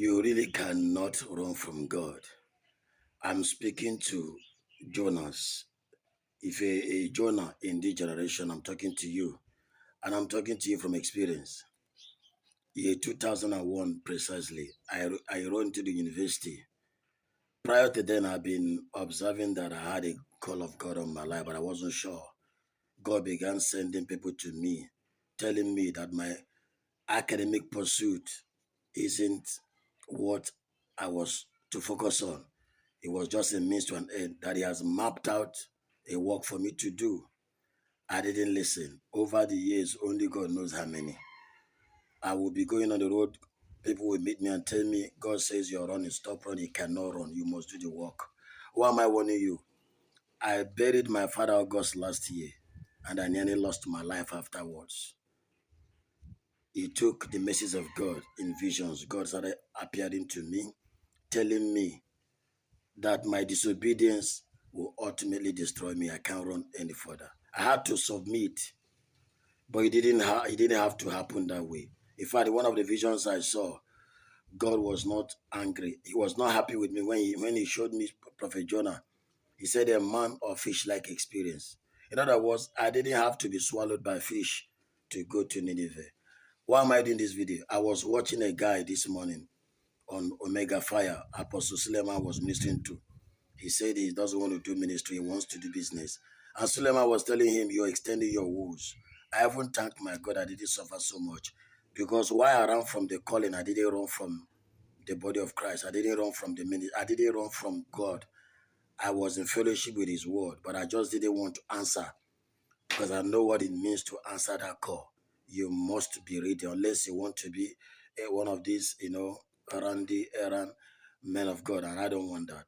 You really cannot run from God. I'm speaking to Jonas. If a Jonah in this generation, I'm talking to you. And I'm talking to you from experience. Year 2001 precisely, I ran to the university. Prior to then, I've been observing that I had a call of God on my life, but I wasn't sure. God began sending people to me, telling me that my academic pursuit isn't what I was to focus on. It was just a means to an end, that He has mapped out a work for me to do. I didn't listen. Over the years, only God knows how many. I will be going on the road. People will meet me and tell me, God says you're running, stop running, you cannot run, you must do the work. Why am I warning you? I buried my father August last year, and I nearly lost my life afterwards. He took the message of God in visions. God started appearing to me, telling me that my disobedience will ultimately destroy me. I can't run any further. I had to submit, but it didn't have to happen that way. In fact, one of the visions I saw, God was not angry. He was not happy with me when he showed me Prophet Jonah. He said a man of fish-like experience. In other words, I didn't have to be swallowed by fish to go to Nineveh. Why am I doing this video? I was watching a guy this morning on Omega Fire. Apostle Suleiman was ministering to. He said he doesn't want to do ministry, he wants to do business. And Suleiman was telling him, you're extending your woes. I haven't thanked my God I didn't suffer so much. Because while I ran from the calling, I didn't run from the body of Christ. I didn't run from the ministry. I didn't run from God. I was in fellowship with His word, but I just didn't want to answer because I know what it means to answer that call. You must be ready unless you want to be one of these, Randy Aaron men of God, and I don't want that.